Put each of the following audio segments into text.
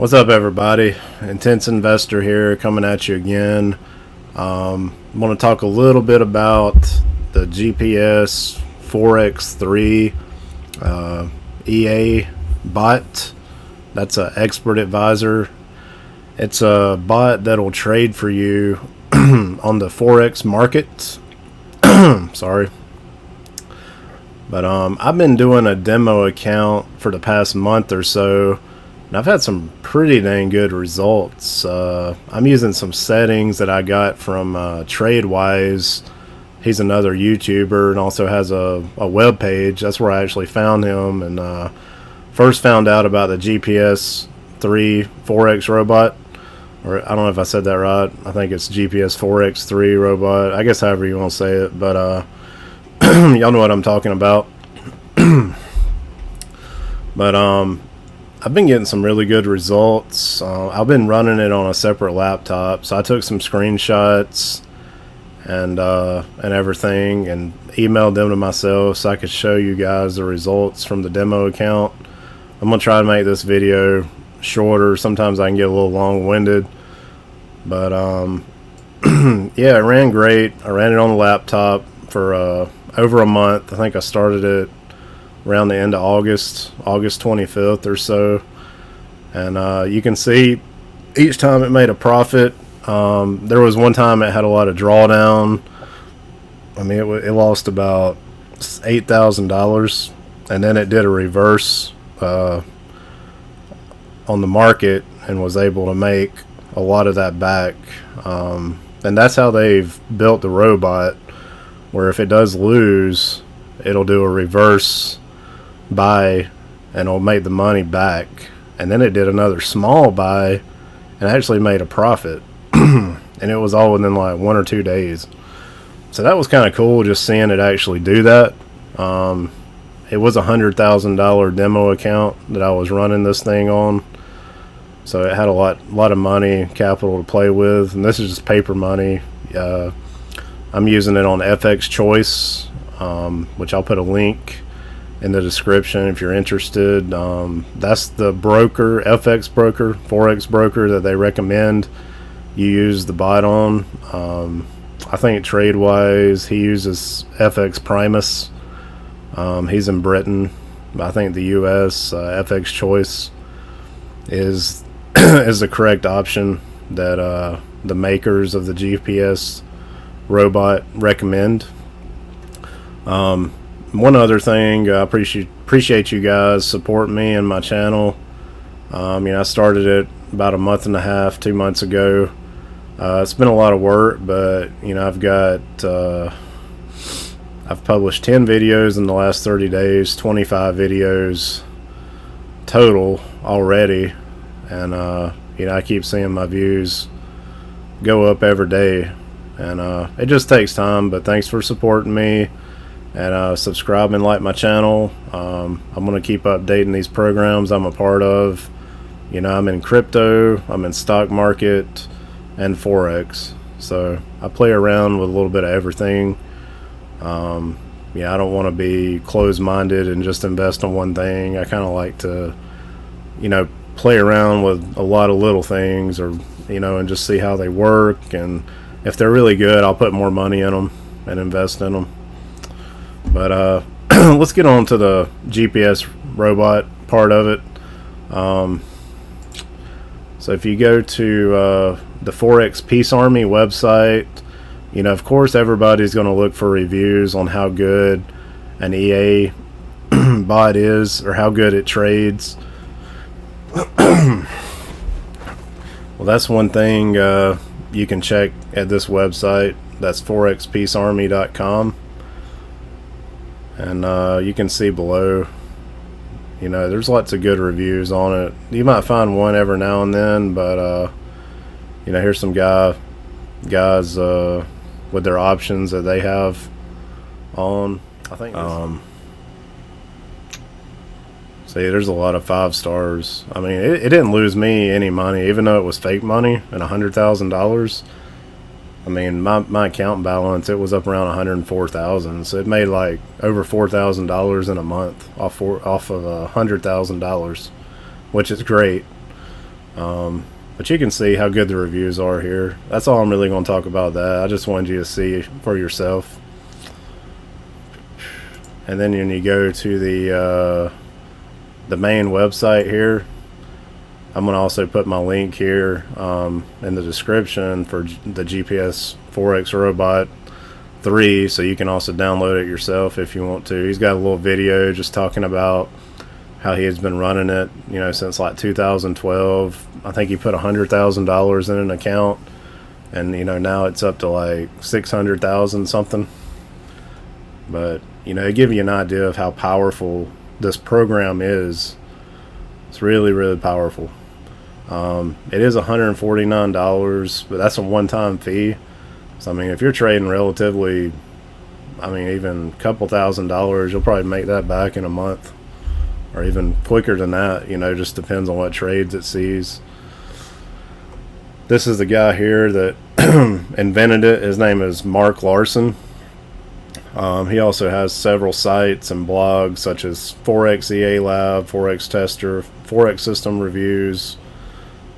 What's up, everybody? Intense Investor here, coming at you again. I want to talk a little bit about the GPS Forex 3 EA bot. That's an expert advisor. It's a bot that'll trade for you on the Forex market. Sorry. But I've been doing a demo account for the past month or so, and I've had some pretty dang good results. I'm using some settings that I got from TradeWise. He's another YouTuber and also has a web page. That's where I actually found him and first found out about the GPS 3 Forex robot. Or I don't know if I said that right. I think it's GPS Forex 3 robot. I guess however you want to say it. But y'all know what I'm talking about. But I've been getting some really good results. I've been running it on a separate laptop, so I took some screenshots and everything and emailed them to myself so I could show you guys the results from the demo account. I'm gonna try to make this video shorter. Sometimes I can get a little long-winded, but yeah, it ran great. I ran it on the laptop for over a month. I think I started it around the end of August 25th or so, and you can see each time it made a profit. There was one time it had a lot of drawdown. I mean, it lost about $8,000, and then it did a reverse on the market and was able to make a lot of that back. And that's how they've built the robot, where if it does lose, it'll do a reverse buy and it'll make the money back. And then it did another small buy and actually made a profit. And it was all within like 1 or 2 days. So that was kind of cool, just seeing it actually do that. It was a $100,000 demo account that I was running this thing on, so it had a lot of money, capital to play with, and this is just paper money. I'm using it on FX Choice, which I'll put a link in the description if you're interested. That's the broker, FX broker, Forex broker that they recommend you use the bot on. I think TradeWise, he uses FX Primus. He's in Britain. I think the US FX Choice is is the correct option that the makers of the GPS robot recommend. One other thing, I appreciate you guys supporting me and my channel. I started it about a month and a half, 2 months ago. It's been a lot of work, but I've published 10 videos in the last 30 days, 25 videos total already, and I keep seeing my views go up every day, and it just takes time. But thanks for supporting me, and subscribe and like my channel. I'm gonna keep updating these programs I'm a part of. I'm in crypto, I'm in stock market, and Forex, so I play around with a little bit of everything. I don't want to be closed-minded and just invest in one thing. I kind of like to play around with a lot of little things, or and just see how they work, and if they're really good, I'll put more money in them and invest in them. But let's get on to the GPS robot part of it. So if you go to the Forex Peace Army website, of course everybody's going to look for reviews on how good an EA bot is, or how good it trades. Well, that's one thing you can check at this website. That's forexpeacearmy.com, and you can see below, there's lots of good reviews on it. You might find one every now and then, but here's some guys with their options that they have on. I think see, there's a lot of 5 stars. I mean, it didn't lose me any money, even though it was fake money and $100,000. I mean, my account balance, it was up around 104,000, so it made like over $4,000 in a month off of $100,000, which is great. But you can see how good the reviews are here. That's all I'm really going to talk about that. I just wanted you to see for yourself. And then when you go to the main website here, I'm going to also put my link here in the description for the GPS Forex Robot 3, so you can also download it yourself if you want to. He's got a little video just talking about how he has been running it, you know, since like 2012. I think he put $100,000 in an account, and you know, now it's up to like 600,000 something. But you know, to give you an idea of how powerful this program is, it's really, really powerful. It is $149, but that's a one-time fee. So I mean, if you're trading relatively, I mean, even a couple $1,000s, you'll probably make that back in a month, or even quicker than that. You know, just depends on what trades it sees. This is the guy here that invented it. His name is Mark Larson. He also has several sites and blogs such as Forex EA Lab, Forex Tester, Forex System Reviews,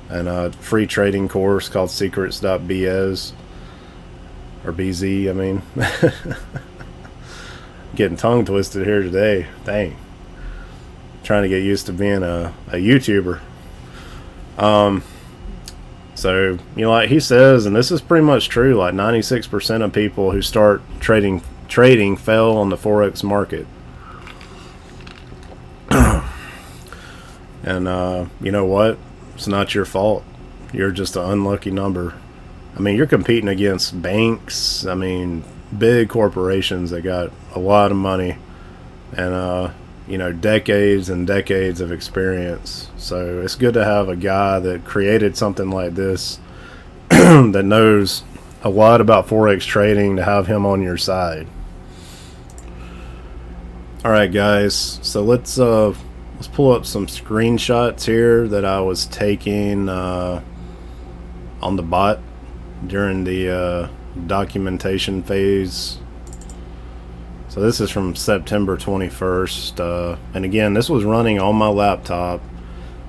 and a free trading course called secrets.bz, or BZ, I mean. Getting tongue twisted here today. Dang. Trying to get used to being a YouTuber. So, you know, like he says, and this is pretty much true, like 96% of people who start trading fail on the Forex market. And you know what? It's not your fault. You're just an unlucky number. I mean, you're competing against banks, I mean, big corporations that got a lot of money, and you know, decades and decades of experience. So it's good to have a guy that created something like this that knows a lot about Forex trading, to have him on your side. Alright guys, so let's pull up some screenshots here that I was taking on the bot during the documentation phase. So this is from September 21st, and again, this was running on my laptop.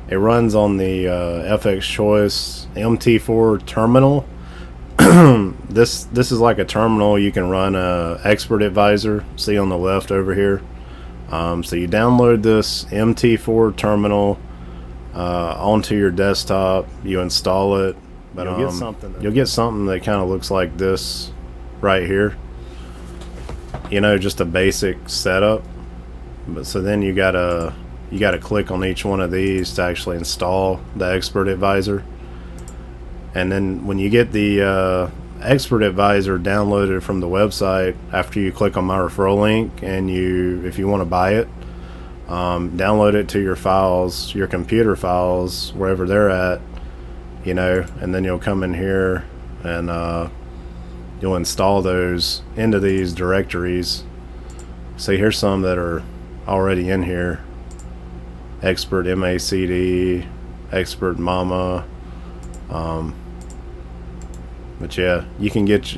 It runs on the FX Choice MT4 terminal. This is like a terminal you can run Expert Advisor, see on the left over here. So you download this MT4 terminal onto your desktop, you install it, but you'll get something that kind of looks like this right here. You know, just a basic setup. But so then you gotta click on each one of these to actually install the Expert Advisor. And then when you get the Expert Advisor downloaded from the website, after you click on my referral link, and if you want to buy it, download it to your files, your computer files, wherever they're at, you know, and then you'll come in here and you'll install those into these directories. So here's some that are already in here: Expert MACD, Expert Mama. But yeah, you can get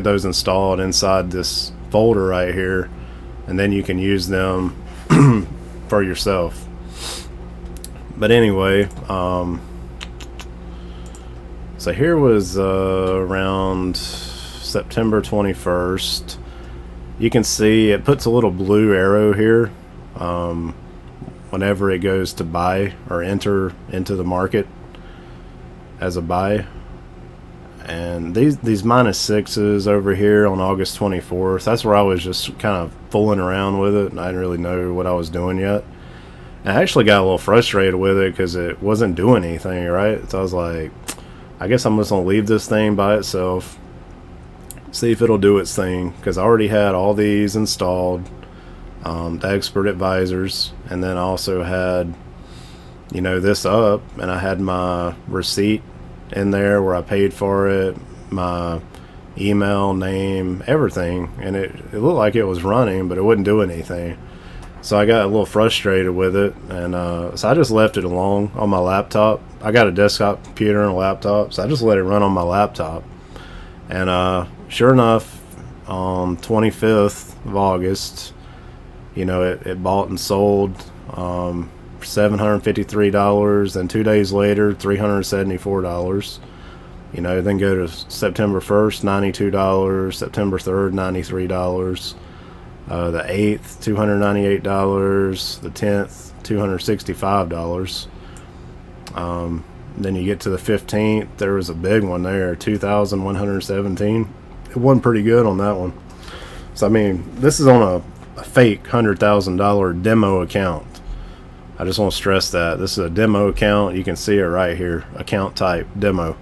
those installed inside this folder right here, and then you can use them for yourself. But anyway, so here was around September 21st. You can see it puts a little blue arrow here whenever it goes to buy or enter into the market as a buy. And these -6s over here on August 24th, that's where I was just kind of fooling around with it, and I didn't really know what I was doing yet. And I actually got a little frustrated with it because it wasn't doing anything, right? So I was like, I guess I'm just going to leave this thing by itself, see if it'll do its thing, because I already had all these installed, the Expert Advisors, and then I also had, you know, this up, and I had my receipt in there where I paid for it, my email, name, everything, and it looked like it was running, but it wouldn't do anything. So I got a little frustrated with it, and so I just left it alone on my laptop. I got a desktop computer and a laptop, so I just let it run on my laptop. And sure enough, on 25th of August, you know, it bought and sold $753, and 2 days later $374. You know, then go to September 1st, $92, September 3rd, $93, the 8th, $298, the 10th, $265. Then you get to the 15th, there was a big one there, $2,117. It won pretty good on that one. So I mean, this is on a fake $100,000 demo account. I just want to stress that this is a demo account. You can see it right here, account type demo.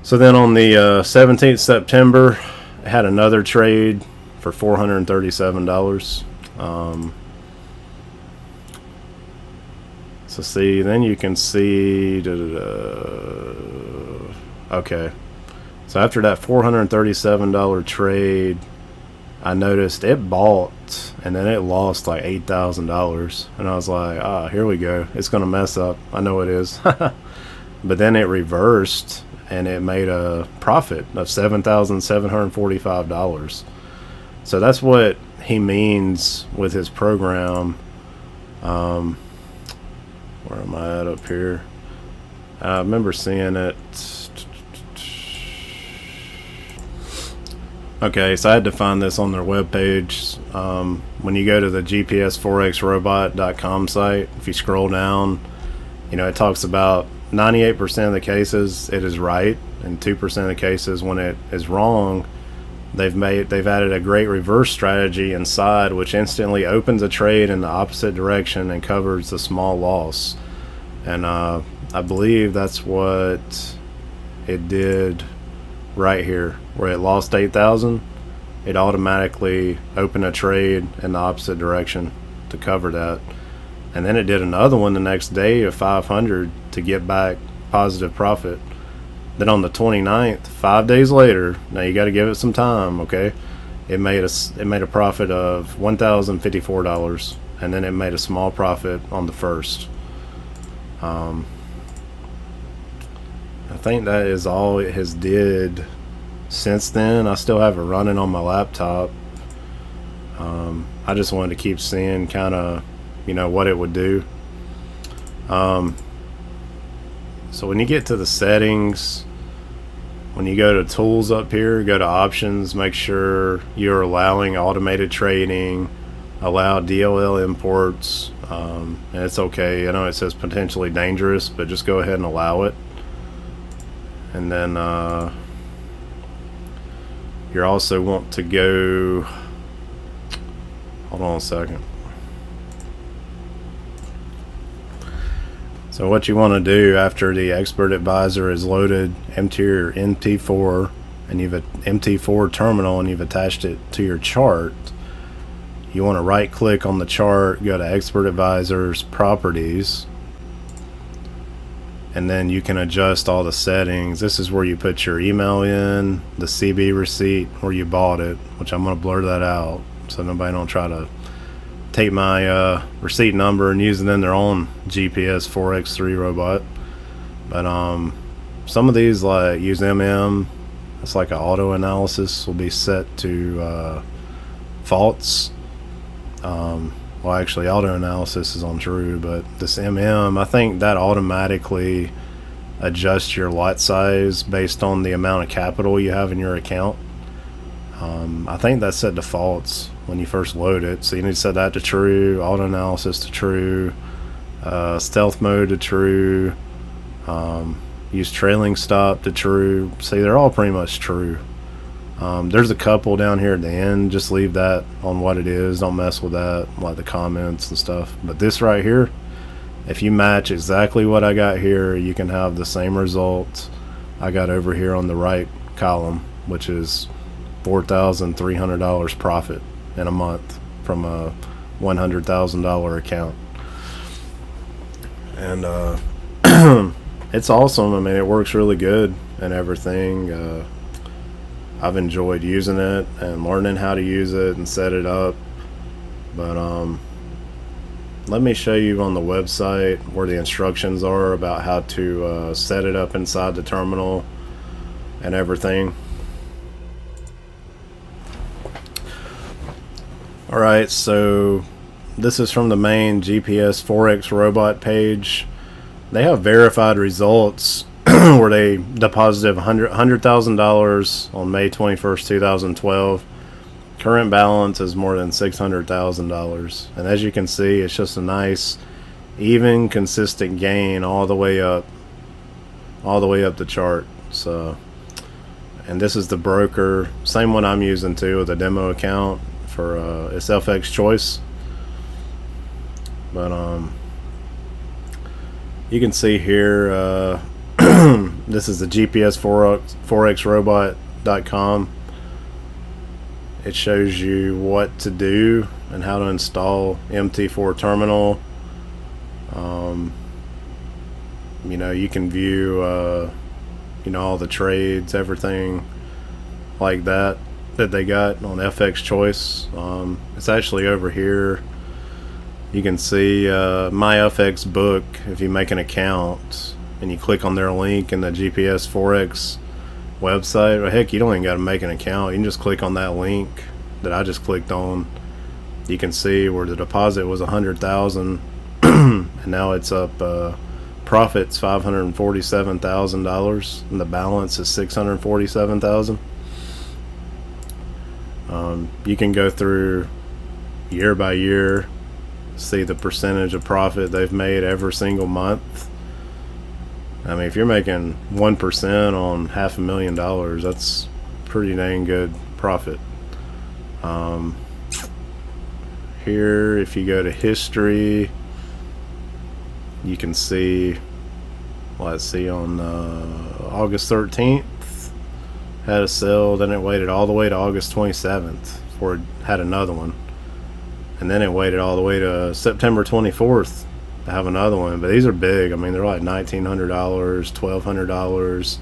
So then on the 17th September, I had another trade for $437. So see, then you can see, okay. So after that $437 trade, I noticed it bought and then it lost like $8,000, and I was like, ah, here we go. It's gonna mess up. I know it is. But then it reversed and it made a profit of $7,745. So that's what he means with his program. Where am I at up here? I remember seeing it. Okay, so I had to find this on their webpage. When you go to the GPSForexRobot.com site, if you scroll down, you know, it talks about 98% of the cases it is right, and 2% of the cases when it is wrong, they've added a great reverse strategy inside, which instantly opens a trade in the opposite direction and covers the small loss. And I believe that's what it did right here, where it lost 8,000. It automatically opened a trade in the opposite direction to cover that, and then it did another one the next day of 500 to get back positive profit. Then on the 29th, 5 days later, now you got to give it some time, okay, it made a profit of $1,054, and then it made a small profit on the 1st. I think that is all it has did since then. I still have it running on my laptop. I just wanted to keep seeing kind of, you know, what it would do. So when you get to the settings, when you go to tools up here, go to options, make sure you're allowing automated trading, allow DLL imports, and it's okay. I know it says potentially dangerous, but just go ahead and allow it. And then you also want to go, hold on a second. So what you want to do after the expert advisor is loaded, empty your MT4, and you've an MT4 terminal and you've attached it to your chart, you want to right click on the chart, go to expert advisors, properties, and then you can adjust all the settings. This is where you put your email in, the CB receipt where you bought it, which I'm going to blur that out so nobody don't try to take my receipt number and use it in their own GPS Forex 3 robot. But some of these, like use MM, it's like an auto analysis, will be set to false. Well, actually auto analysis is on true, but this MM, I think that automatically adjusts your lot size based on the amount of capital you have in your account. I think that's set to false when you first load it, so you need to set that to true, auto analysis to true, stealth mode to true, use trailing stop to true. See, they're all pretty much true. There's a couple down here at the end, just leave that on what it is, don't mess with that, like the comments and stuff. But this right here, if you match exactly what I got here, you can have the same result I got over here on the right column, which is $4,300 profit in a month from a $100,000 account. And it's awesome. I mean, it works really good and everything. I've enjoyed using it and learning how to use it and set it up. But let me show you on the website where the instructions are about how to set it up inside the terminal and everything. Alright, so This is from the main GPS Forex robot page. They have verified results where they deposited $100,000 on May 21st, 2012. Current balance is more than $600,000. And as you can see, it's just a nice, even, consistent gain all the way up the chart. So, and this is the broker, same one I'm using too, with a demo account for it's FX Choice. But you can see here, this is the GPS ForexRobot.com. It shows you what to do and how to install MT4 terminal. You know, you can view you know, all the trades, everything like that they got on FX Choice. It's actually over here. You can see my FX book. If you make an account and you click on their link in the GPS Forex website, well, heck, you don't even got to make an account. You can just click on that link that I just clicked on. You can see where the deposit was 100,000 and now it's up, profits $547,000 and the balance is $647,000. You can go through year by year, see the percentage of profit they've made every single month. I mean, if you're making 1% on $500,000, that's pretty dang good profit. Here, if you go to history, you can see, let's see, on August 13th had a sell, then it waited all the way to August 27th before it had another one, and then it waited all the way to September 24th to have another one. But these are big. I mean, they're like $1,900, $1,200.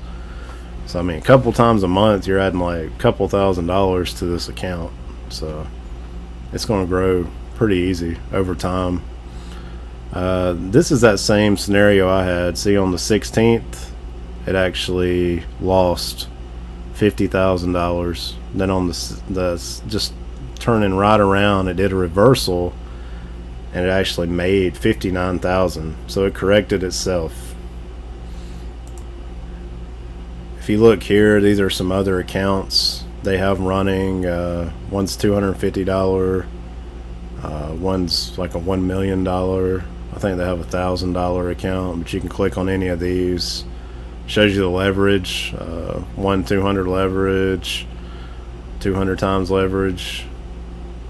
So I mean, a couple times a month you're adding like a couple $1,000s to this account, so it's going to grow pretty easy over time. This is that same scenario I had. See, on the 16th it actually lost $50,000. Then on the just turning right around, it did a reversal and it actually made $59,000. So it corrected itself. If you look here, these are some other accounts they have running. One's $250, one's like a $1 million. I think they have a $1,000 account, but you can click on any of these. Shows you the leverage, 1-200 leverage, 200 times leverage,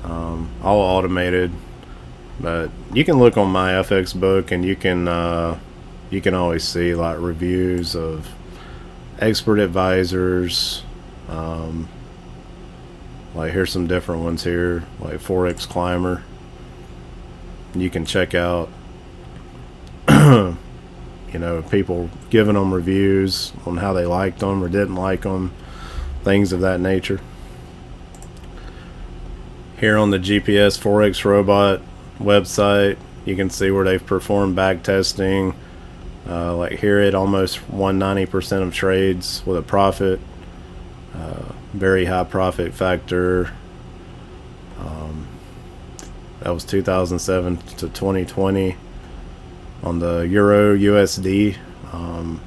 all automated. But you can look on my FX book and you can always see like reviews of expert advisors. Like here's some different ones here, like Forex Climber. You can check out you know, people giving them reviews on how they liked them or didn't like them, things of that nature. Here on the GPS Forex Robot website, you can see where they've performed back testing. Like here, it almost won 90% of trades with a profit. Very high profit factor. That was 2007 to 2020 on the Euro USD. You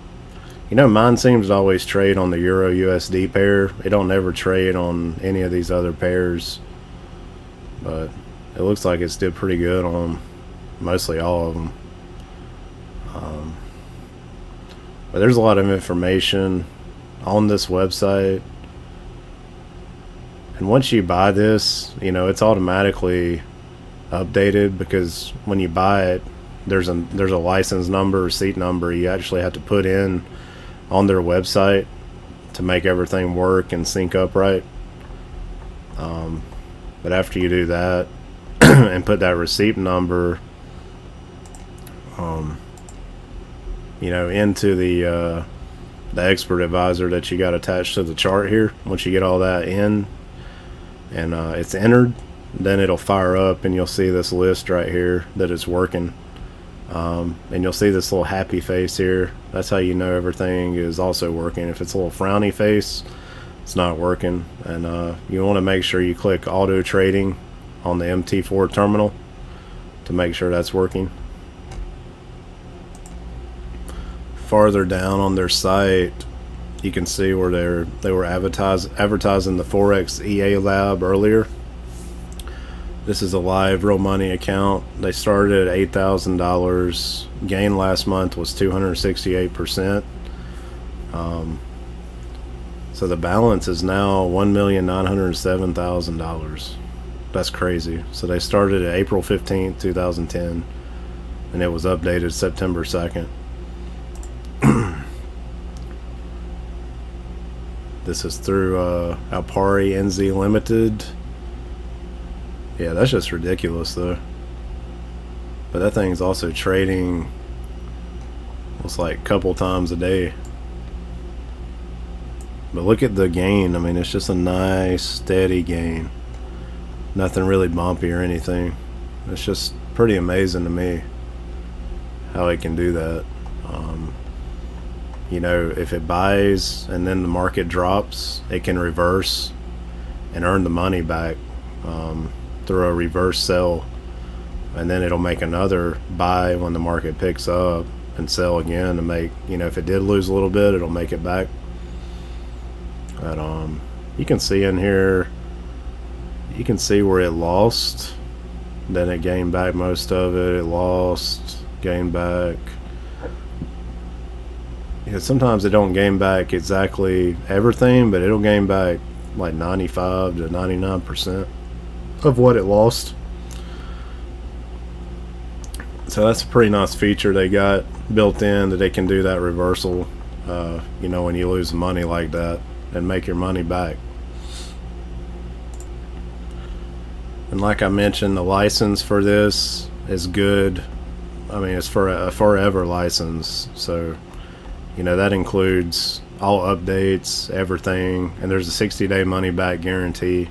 know, mine seems to always trade on the Euro USD pair. It don't ever trade on any of these other pairs, but it looks like it's did pretty good on mostly all of them. But there's a lot of information on this website, and once you buy this, you know, it's automatically updated, because when you buy it, there's a license number, receipt number you actually have to put in on their website to make everything work and sync up right. But after you do that and put that receipt number you know, into the expert advisor that you got attached to the chart here, once you get all that in and it's entered, then it'll fire up and you'll see this list right here that it's working. And you'll see this little happy face here. That's how you know everything is also working. If it's a little frowny face, it's not working. And you want to make sure you click auto trading on the MT4 terminal. to make sure that's working. Farther down on their site, you can see where they were advertising the Forex EA lab earlier. This is a live real money account. They started at $8,000. Gain last month was 268%. So the balance is now $1,907,000. That's crazy. So they started at April 15th, 2010, and it was updated September 2nd. This is through Alpari NZ Limited. Yeah, that's just ridiculous though. But that thing's also trading, it's like a couple times a day. But look at the gain. I mean, it's just a nice steady gain. Nothing really bumpy or anything. It's just pretty amazing to me how it can do that. You know, if it buys and then the market drops, it can reverse and earn the money back through a reverse sell, and then it'll make another buy when the market picks up and sell again to make, you know, if it did lose a little bit, it'll make it back. But you can see in here, you can see where it lost, then it gained back most of it. It lost, gained back. Yeah, sometimes it don't gain back exactly everything, but it'll gain back like 95 to 99% of what it lost. So that's a pretty nice feature they got built in, that they can do that reversal, you know, when you lose money like that, and make your money back. And like I mentioned, the license for this is good. I mean, it's for a forever license, so you know that includes all updates, everything, and there's a 60-day money back guarantee.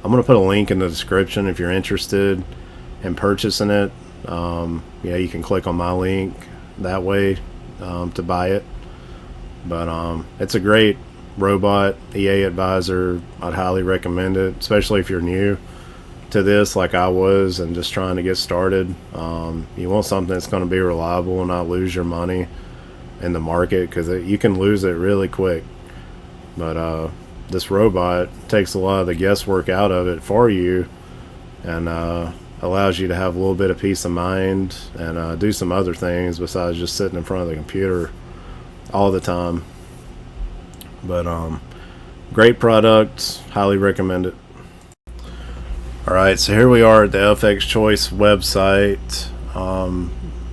I'm gonna put a link in the description if you're interested in purchasing it. Yeah, you can click on my link that way to buy it. But it's a great robot EA advisor. I'd highly recommend it, especially if you're new to this like I was and just trying to get started. You want something that's going to be reliable and not lose your money in the market, because you can lose it really quick. But this robot takes a lot of the guesswork out of it for you, and allows you to have a little bit of peace of mind and do some other things besides just sitting in front of the computer all the time. But great product, highly recommend it. Alright, so here we are at the FX Choice website.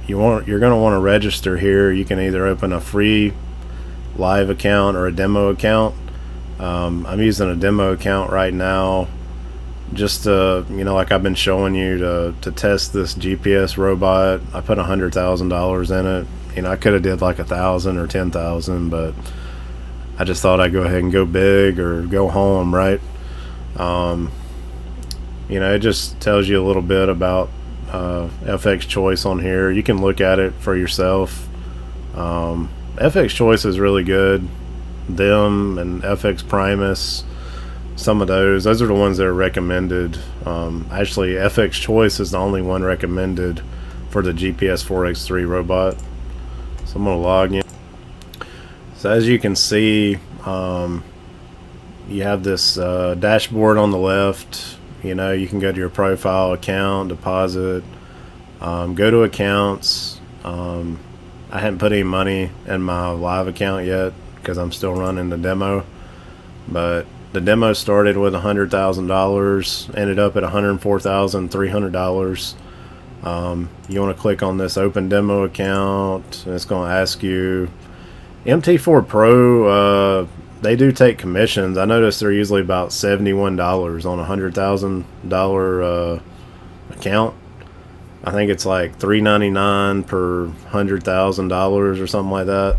You're going to want to register here. You can either open a free live account or a demo account. I'm using a demo account right now, just to, you know, like I've been showing you, to test this GPS robot. I put $100,000 in it. You know, I could have did like 1,000 or 10,000, but I just thought I'd go ahead and go big or go home, right? You know, it just tells you a little bit about FX Choice on here. You can look at it for yourself. FX Choice is really good. Them and FX Primus, some of those are the ones that are recommended. Actually, FX Choice is the only one recommended for the GPS Forex 3 robot. So I'm going to log in. So as you can see, you have this dashboard on the left. You know, you can go to your profile, account, deposit, go to accounts. I haven't put any money in my live account yet because I'm still running the demo, but the demo started with $100,000, ended up at $104,300. You want to click on this open demo account, and it's going to ask you MT4 Pro. They do take commissions. I noticed they're usually about $71 on a $100,000 account. I think it's like $3.99 per $100,000 or something like that.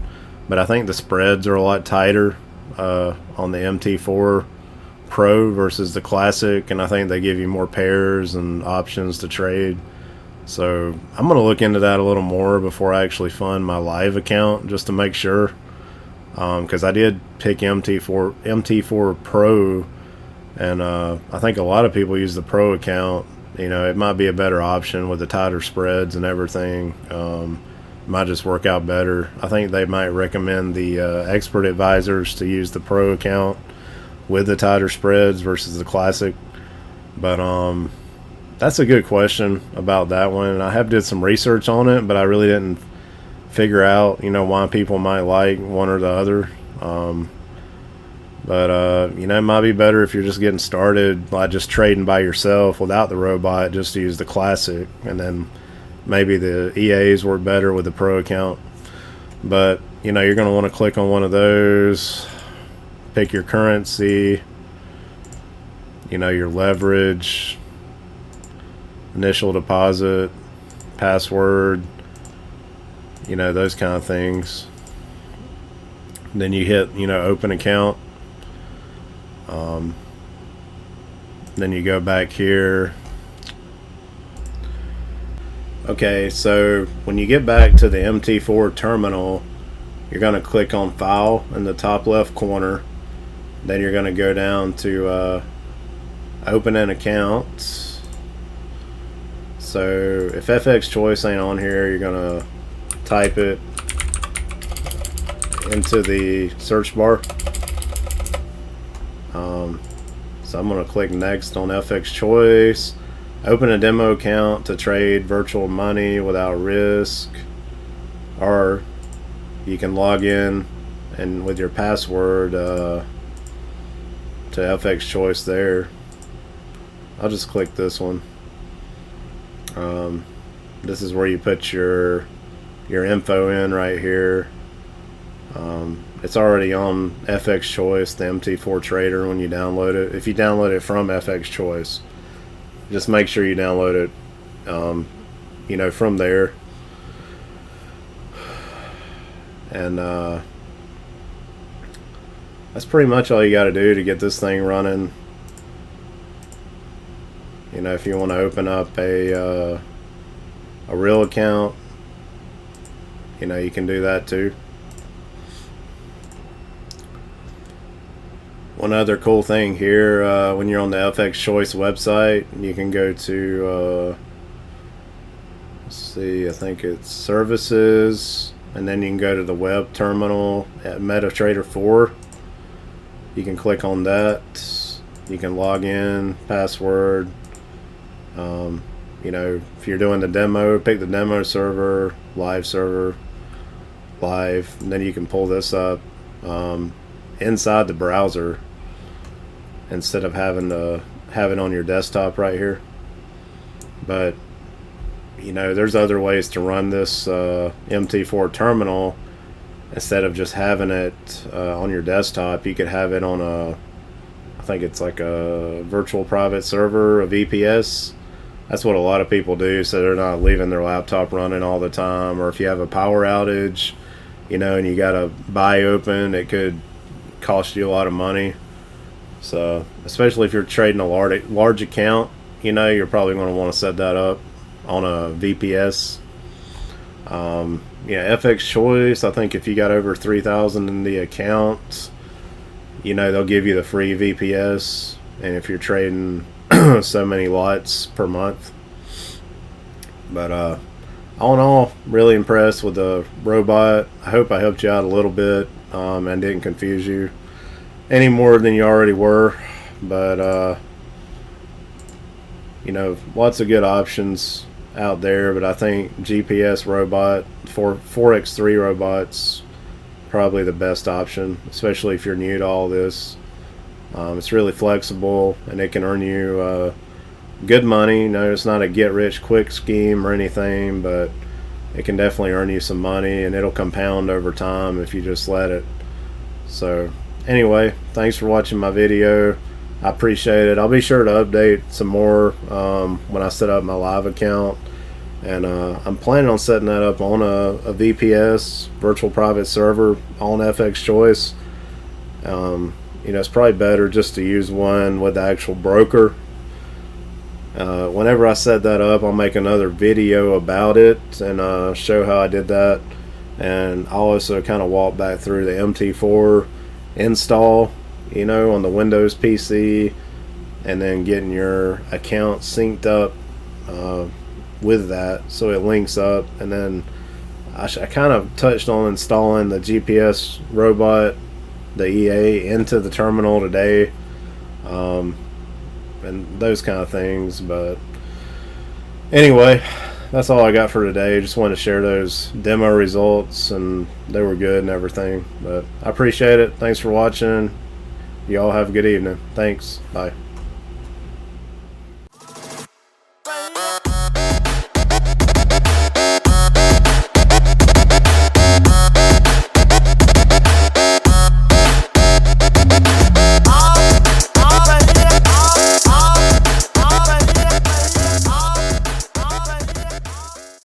But I think the spreads are a lot tighter on the MT4 Pro versus the Classic, and I think they give you more pairs and options to trade. So I'm going to look into that a little more before I actually fund my live account, just to make sure. Because I did pick MT4 Pro, and I think a lot of people use the Pro account You know, it might be a better option with the tighter spreads and everything. Might just work out better. I think they might recommend the expert advisors to use the pro account with the tighter spreads versus the classic. But that's a good question about that one. I have did some research on it, but I really didn't figure out, you know, why people might like one or the other. But you know, it might be better if you're just getting started, like just trading by yourself without the robot, just to use the classic, and then maybe the EAs work better with the pro account. But you know, you're going to want to click on one of those, pick your currency, you know, your leverage, initial deposit, password, you know, those kind of things. Then you hit, you know, open account. Then you go back here. Okay, so when you get back to the MT4 terminal, you're going to click on File in the top left corner. Then you're going to go down to Open an Account. So if FX Choice ain't on here, you're going to type it into the search bar. So I'm going to click Next on FX Choice. Open a demo account to trade virtual money without risk, or you can log in and with your password to FX Choice there. I'll just click this one. This is where you put your info in right here. It's already on FX Choice, the MT4 Trader, when you download it. If you download it from FX Choice, just make sure you download it, you know, from there. And that's pretty much all you got to do to get this thing running. You know, if you want to open up a real account, you know, you can do that too. One other cool thing here, when you're on the FX Choice website, you can go to, let's see, I think it's Services, and then you can go to the web terminal at MetaTrader 4. You can click on that. You can log in, password. You know, if you're doing the demo, pick the demo server, live, and then you can pull this up inside the browser, instead of having to have it on your desktop right here. But you know, there's other ways to run this MT4 terminal. Instead of just having it on your desktop, you could have it on a, I think it's like a virtual private server, a VPS. That's what a lot of people do, so they're not leaving their laptop running all the time. Or if you have a power outage, you know, and you got a buy open, it could cost you a lot of money. So especially if you're trading a large account, you know, you're probably going to want to set that up on a VPS. Yeah, FX Choice, I think if you got over 3,000 in the account, you know, they'll give you the free VPS. And if you're trading so many lots per month. But all in all, really impressed with the robot. I hope I helped you out a little bit and didn't confuse you any more than you already were. But you know, lots of good options out there, but I think GPS robot, Forex 3 robots, probably the best option, especially if you're new to all this. It's really flexible, and it can earn you good money. You know, it's not a get-rich-quick scheme or anything, but it can definitely earn you some money, and it'll compound over time if you just let it. So anyway, thanks for watching my video. I appreciate it. I'll be sure to update some more when I set up my live account, and I'm planning on setting that up on a VPS, virtual private server, on FX Choice. You know, it's probably better just to use one with the actual broker. Whenever I set that up, I'll make another video about it and show how I did that, and I'll also kind of walk back through the MT4 install, you know, on the Windows PC, and then getting your account synced up with that so it links up. And then I kind of touched on installing the GPS robot, the EA, into the terminal today, and those kind of things. But anyway, that's all I got for today. Just wanted to share those demo results, and they were good and everything. But I appreciate it. Thanks for watching. You all have a good evening. Thanks. Bye.